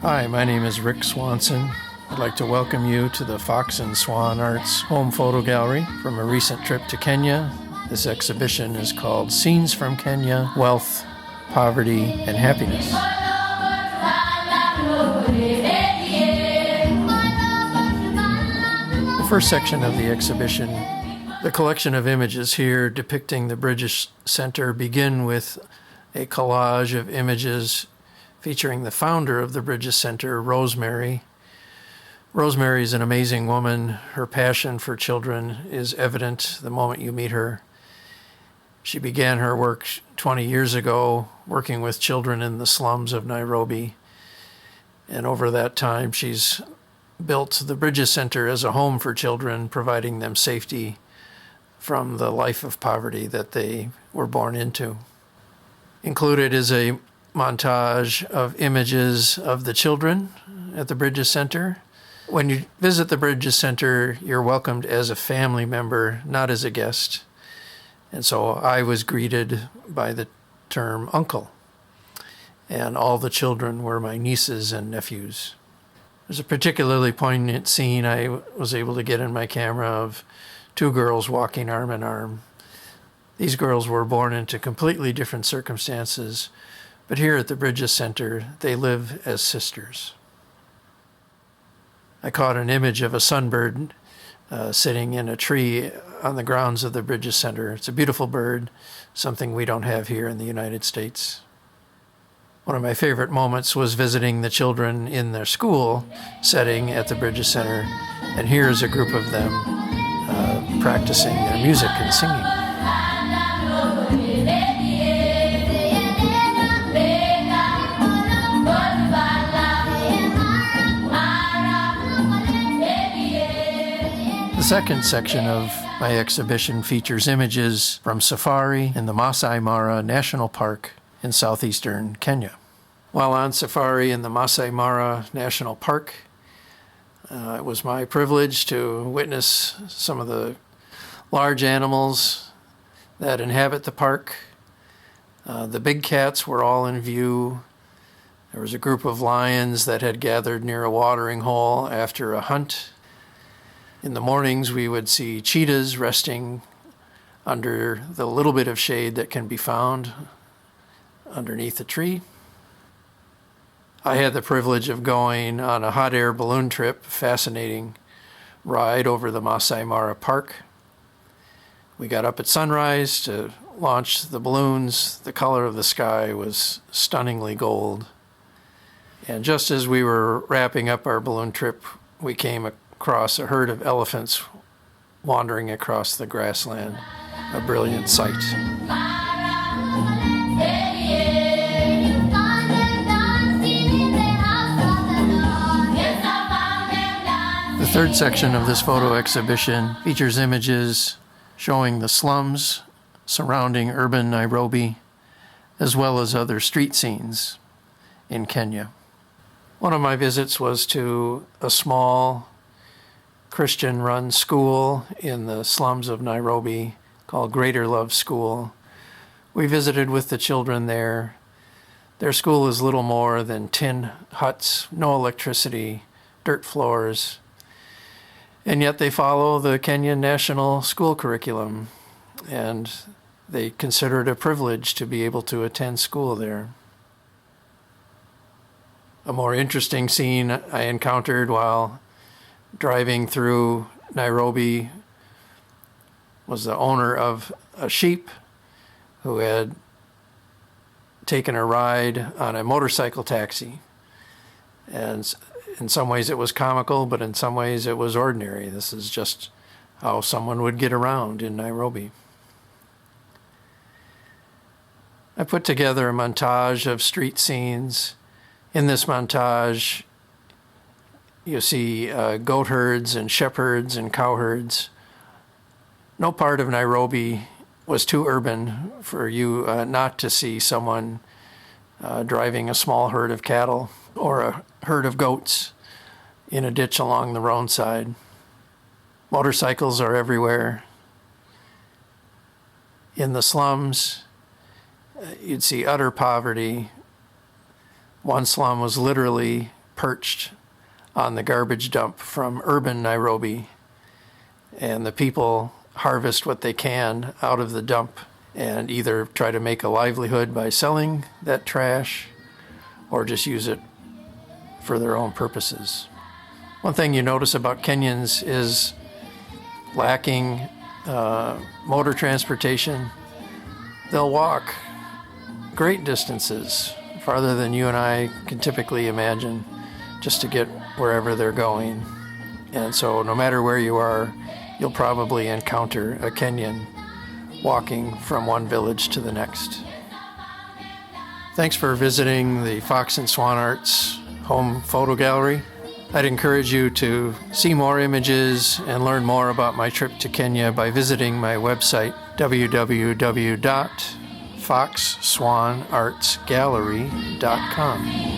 Hi, my name is Rick Swanson. I'd like to welcome you to the Fox and Swan Arts Home Photo Gallery from a recent trip to Kenya. This exhibition is called Scenes from Kenya, Wealth, Poverty, and Happiness. The first section of the exhibition, the collection of images here depicting the British Center, begin with a collage of images featuring the founder of the British Center, Rosemary. Rosemary is an amazing woman. Her passion for children is evident the moment you meet her. She began her work 20 years ago, working with children in the slums of Nairobi. And over that time, she's built the Bridges Center as a home for children, providing them safety from the life of poverty that they were born into. Included is a montage of images of the children at the Bridges Center. When you visit the Bridges Center, you're welcomed as a family member, not as a guest. And so I was greeted by the term uncle, and all the children were my nieces and nephews. There's a particularly poignant scene I was able to get in my camera of two girls walking arm in arm. These girls were born into completely different circumstances, but here at the Bridges Center, they live as sisters. I caught an image of a sunbird sitting in a tree on the grounds of the Bridges Center. It's a beautiful bird, something we don't have here in the United States. One of my favorite moments was visiting the children in their school setting at the Bridges Center, and here's a group of them practicing their music and singing. The second section of my exhibition features images from safari in the Maasai Mara National Park in southeastern Kenya. While on safari in the Maasai Mara National Park, it was my privilege to witness some of the large animals that inhabit the park. The big cats were all in view. There was a group of lions that had gathered near a watering hole after a hunt. In the mornings, we would see cheetahs resting under the little bit of shade that can be found underneath a tree. I had the privilege of going on a hot air balloon trip, fascinating ride over the Maasai Mara Park. We got up at sunrise to launch the balloons. The color of the sky was stunningly gold. And just as we were wrapping up our balloon trip, we came across a herd of elephants wandering across the grassland, a brilliant sight. The third section of this photo exhibition features images showing the slums surrounding urban Nairobi, as well as other street scenes in Kenya. One of my visits was to a small Christian-run school in the slums of Nairobi called Greater Love School. We visited with the children there. Their school is little more than tin huts, no electricity, dirt floors, and yet they follow the Kenyan national school curriculum, and they consider it a privilege to be able to attend school there. A more interesting scene I encountered while driving through Nairobi was the owner of a sheep who had taken a ride on a motorcycle taxi. And in some ways it was comical, but in some ways it was ordinary. This is just how someone would get around in Nairobi. I put together a montage of street scenes. In this montage, you see goat herds and shepherds and cow herds. No part of Nairobi was too urban for you not to see someone driving a small herd of cattle or a herd of goats in a ditch along the roadside. Motorcycles are everywhere. In the slums, you'd see utter poverty. One slum was literally perched on the garbage dump from urban Nairobi, and the people harvest what they can out of the dump and either try to make a livelihood by selling that trash or just use it for their own purposes. One thing you notice about Kenyans is lacking motor transportation. They'll walk great distances, farther than you and I can typically imagine, just to get wherever they're going. And so no matter where you are, you'll probably encounter a Kenyan walking from one village to the next. Thanks for visiting the Fox and Swan Arts home photo gallery. I'd encourage you to see more images and learn more about my trip to Kenya by visiting my website, www.foxswanartsgallery.com.